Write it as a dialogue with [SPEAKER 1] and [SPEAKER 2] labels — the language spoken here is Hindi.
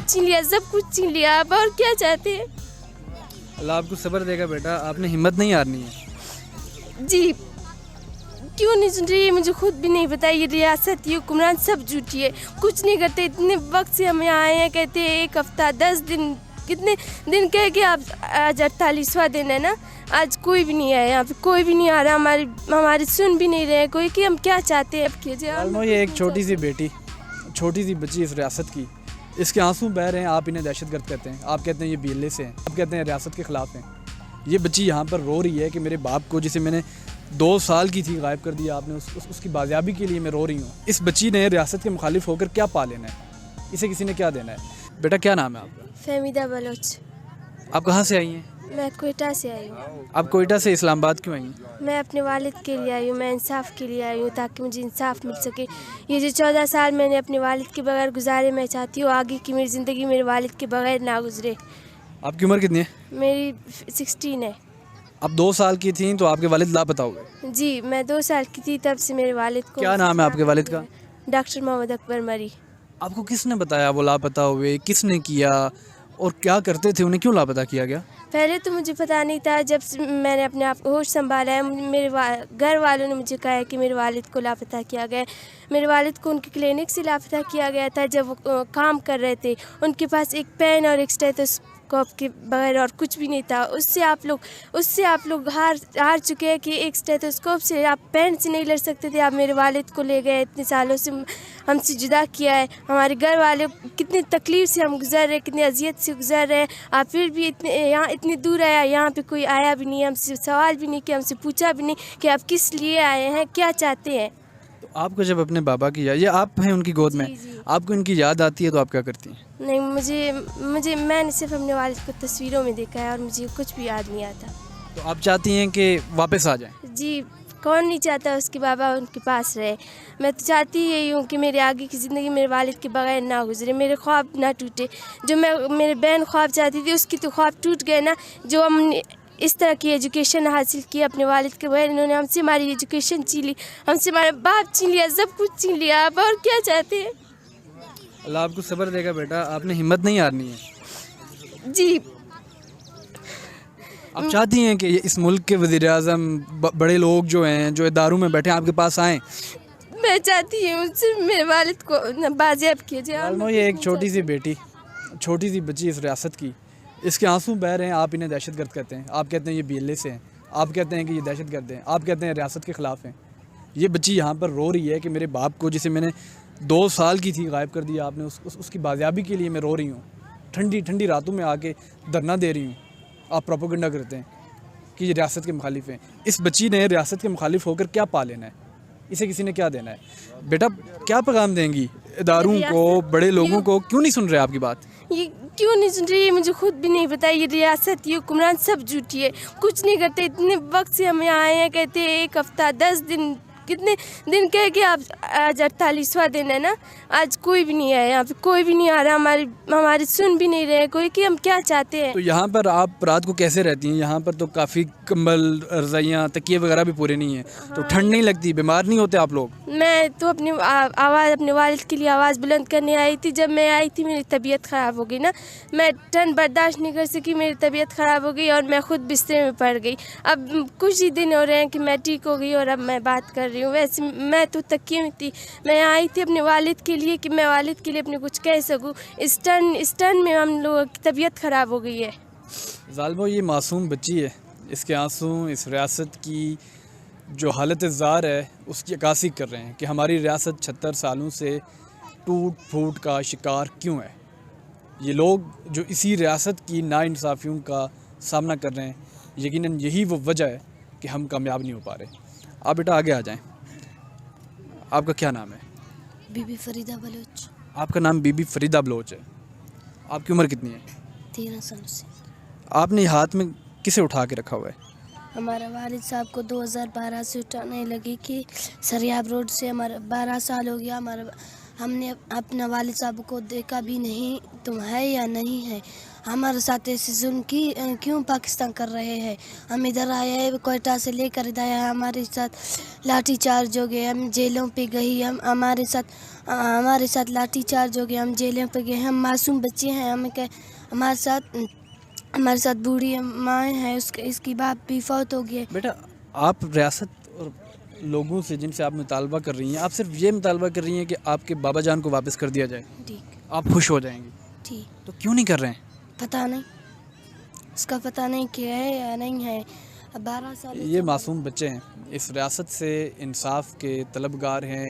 [SPEAKER 1] बाप छीन लिया, सब कुछ छीन लिया, आप और क्या चाहते हैं?
[SPEAKER 2] अल्लाह आपको सब्र देगा बेटा, आपने हिम्मत नहीं हारनी है।
[SPEAKER 1] जी क्यों नहीं सुन रही है, मुझे खुद भी नहीं पता। ये रियासत, ये हुक्मरान सब झूठी है, कुछ नहीं करते। इतने वक्त से हम यहाँ आए हैं, कहते हैं 1 हफ्ता 10 दिन, कितने दिन कह के आप आज 48वां दिन है ना, आज कोई भी नहीं आया यहाँ पे, कोई भी नहीं आ रहा, हमारी सुन भी नहीं रहे कोई कि हम क्या चाहते हैं। अब कीजिए।
[SPEAKER 2] ये एक छोटी सी बेटी, छोटी सी बच्ची इस रियासत की, इसके आंसू बह रहे हैं, आप इन्हें दहशतगर्द कहते हैं, आप कहते हैं ये BLA से हैं, आप कहते हैं रियासत के ख़िलाफ़ हैं। ये बच्ची यहाँ पर रो रही है कि मेरे बाप को, जिसे मैंने 2 साल की थी, गायब कर दिया आपने, उसकी बाजियाबी के लिए मैं रो रही हूँ। इस बच्ची ने रियासत के मुखालिफ होकर क्या पा लेना है, इसे किसी ने क्या देना है? बेटा क्या नाम है आपका?
[SPEAKER 1] फहमीदा बलोच।
[SPEAKER 2] आप कहाँ से आई हैं?
[SPEAKER 1] मैं कोयटा से आई हूँ।
[SPEAKER 2] आप कोयटा से इस्लामाबाद क्यों आई हैं?
[SPEAKER 1] मैं अपने वालिद के लिए आई हूँ, मैं इंसाफ के लिए आई हूँ, ताकि मुझे इंसाफ मिल सके। ये जो 14 साल मैंने अपने वालिद के बगैर गुजारे, मैं चाहती हूँ आगे की मेरी ज़िंदगी मेरे वालिद के बगैर ना गुजरे।
[SPEAKER 2] आपकी उम्र कितनी है?
[SPEAKER 1] मेरी 16 है।
[SPEAKER 2] आप 2 साल की थी तो आपके वालिद लापता हो गए?
[SPEAKER 1] जी मैं 2 साल की थी, तब से मेरे वालिद को।
[SPEAKER 2] क्या नाम है आपके वालिद का?
[SPEAKER 1] डॉक्टर मोहम्मद अकबर मरी।
[SPEAKER 2] आपको किसने बताया वो लापता हुए, किसने किया और क्या करते थे, उन्हें क्यों लापता किया गया?
[SPEAKER 1] पहले तो मुझे पता नहीं था, जब से मैंने अपने आप को होश संभाला है, मेरे घर वालों ने मुझे कहा है कि मेरे वालिद को लापता किया गया है। मेरे वालिद को उनके क्लिनिक से लापता किया गया था, जब वो काम कर रहे थे। उनके पास एक पेन और एक स्टेथोस्कोप के बगैर और कुछ भी नहीं था। उससे आप लोग हार चुके हैं कि एक स्टेथोस्कोप से, आप पेन से नहीं लड़ सकते थे। आप मेरे वालिद को ले गए, इतने सालों से हमसे जुदा किया है। हमारे घर वाले कितनी तकलीफ़ से हम गुजर रहे, कितनी अजियत से गुजर रहे हैं। आप फिर भी इतनी दूर आया, यहाँ पे कोई आया भी नहीं, हमसे सवाल भी नहीं किया, हमसे पूछा भी नहीं कि आप किस लिए आए हैं, क्या चाहते हैं।
[SPEAKER 2] तो आपको जब अपने बाबा की याद, ये आप हैं उनकी गोद में,
[SPEAKER 1] जी।
[SPEAKER 2] आपको इनकी याद आती है तो आप क्या करती हैं?
[SPEAKER 1] नहीं, मुझे मैंने सिर्फ अपने वालिद को तस्वीरों में देखा है और मुझे कुछ भी याद नहीं आता।
[SPEAKER 2] तो आप चाहती हैं कि वापस आ जाएं?
[SPEAKER 1] जी कौन नहीं चाहता उसके बाबा उनके पास रहे। मैं तो चाहती यही हूँ कि मेरे आगे की ज़िंदगी मेरे वालिद के बगैर ना गुजरे, मेरे ख्वाब ना टूटे। जो मेरे बहन ख्वाब चाहती थी, उसकी तो ख्वाब टूट गए ना। जो हमने इस तरह की एजुकेशन हासिल की अपने वालिद के बगैर, इन्होंने हमसे हमारी एजुकेशन छीन ली, हमसे हमारा बाप छीन लिया, सब कुछ छीन लिया। आप और क्या चाहते हैं?
[SPEAKER 2] अल्लाह आपको सब्र देगा बेटा, आपने हिम्मत नहीं हारनी है।
[SPEAKER 1] जी
[SPEAKER 2] आप चाहती हैं कि इस मुल्क के वज़ीर आज़म, बड़े लोग जो हैं, जो इदारों में बैठे हैं, आपके पास आएँ?
[SPEAKER 1] मैं चाहती हूँ सिर्फ मेरे वालिद को बाजियाब कीजिए।
[SPEAKER 2] ये एक छोटी सी बेटी, छोटी सी बच्ची इस रियासत की, इसके आंसू बह रहे हैं, आप इन्हें दहशतगर्द कहते हैं, आप कहते हैं ये BLA से हैं, आप कहते हैं कि ये दहशतगर्द हैं, आप कहते हैं रियासत के ख़िलाफ़ हैं। ये बच्ची यहाँ पर रो रही है कि मेरे बाप को, जिसे मैंने 2 साल की थी, गायब कर दिया आपने, उसकी बाजियाबी के लिए मैं रो रही हूँ। ठंडी ठंडी रातों में आके धरना दे रही हूँ। आप प्रोपेगेंडा करते हैं कि ये रियासत के मुखालिफ हैं। इस बच्ची ने रियासत के मुखालिफ होकर क्या पा लेना है, इसे किसी ने क्या देना है? बेटा क्या पैगाम देंगी इदारों को, बड़े लोगों को? क्यों नहीं सुन रहे आपकी बात?
[SPEAKER 1] ये क्यों नहीं सुन रही है, मुझे खुद भी नहीं पता। ये रियासत, ये हुक्मरान सब झूठी है, कुछ नहीं करते। इतने वक्त से हम यहाँ आए हैं, कहते हैं 1 हफ्ता 10 दिन, कितने दिन कह के आप आज 48वां दिन है ना, आज कोई भी नहीं आया यहाँ पे, कोई भी नहीं आ रहा, हमारी सुन भी नहीं रहे कोई कि हम क्या चाहते हैं।
[SPEAKER 2] तो यहाँ पर आप रात को कैसे रहती हैं? यहाँ पर तो काफ़ी कंबल, रज़ाइयाँ, तकिए वगैरह भी पूरे नहीं हैं, तो ठंड नहीं लगती, बीमार नहीं होते आप लोग?
[SPEAKER 1] मैं तो अपनी आवाज़, अपने वालिद के लिए आवाज़ बुलंद करने आई थी। जब मैं आई थी मेरी तबीयत ख़राब हो गई ना, मैं ठंड बर्दाश्त नहीं कर सकी, मेरी तबीयत ख़राब हो गई और मैं ख़ुद बिस्तर में पड़ गई। अब कुछ ही दिन हो रहे हैं कि मैं ठीक हो गई और अब मैं बात कर रही हूँ। वैसे मैं तो तकिए में थी, मैं आई थी अपने वालिद के लिए कि मैं वालिद के लिए अपने कुछ कह सकूँ। इस टर्न में हम लोगों की तबीयत ख़राब हो गई है।
[SPEAKER 2] ज़ालिमो, ये मासूम बच्ची है, इसके आंसू इस रियासत की जो हालत ज़ार है उसकी अक्कासी कर रहे हैं कि हमारी रियासत 76 सालों से टूट फूट का शिकार क्यों है। ये लोग जो इसी रियासत की नाइंसाफ़ियों का सामना कर रहे हैं, यकीनन यही वो वजह है कि हम कामयाब नहीं हो पा रहे। आप बेटा आगे आ जाएं। आपका क्या नाम है?
[SPEAKER 3] बीबी फरीदा बलोच।
[SPEAKER 2] आपका नाम बीबी फरीदा बलोच है। आपकी उम्र कितनी है?
[SPEAKER 3] 13 साल से।
[SPEAKER 2] आपने हाथ में किसे उठा के रखा हुआ है?
[SPEAKER 3] हमारे वालिद साहब को 2012 से उठाने लगी कि सरियाब रोड से, हमारा 12 साल हो गया। हमने अपना वालिद साहब को देखा भी नहीं, तुम है या नहीं है। हमारे साथ ऐसे जुल्म की क्यों पाकिस्तान कर रहे हैं। हम इधर आए हैं कोयटा से लेकर इधर आए, हमारे साथ लाठी चार्ज हो गए, हम जेलों पे गई, हम हमारे साथ लाठी चार्ज हो गए, हम जेलों पे गए। हम मासूम बच्चे हैं, हमें क्या हमारे साथ बूढ़ी माँ है, इसकी बाप भी फौत हो गई।
[SPEAKER 2] बेटा आप रियासत और लोगों से जिनसे आप मुतालबा कर रही हैं, आप सिर्फ ये मुतालबा कर रही हैं कि आपके बाबा जान को वापस कर दिया जाए,
[SPEAKER 3] ठीक
[SPEAKER 2] आप खुश हो जाएंगी,
[SPEAKER 3] ठीक।
[SPEAKER 2] तो क्यों नहीं कर रहे हैं?
[SPEAKER 3] पता नहीं, उसका पता नहीं क्या है या नहीं है। अब 12 साल
[SPEAKER 2] ये मासूम बच्चे हैं, इस रियासत से इंसाफ के तलबगार हैं।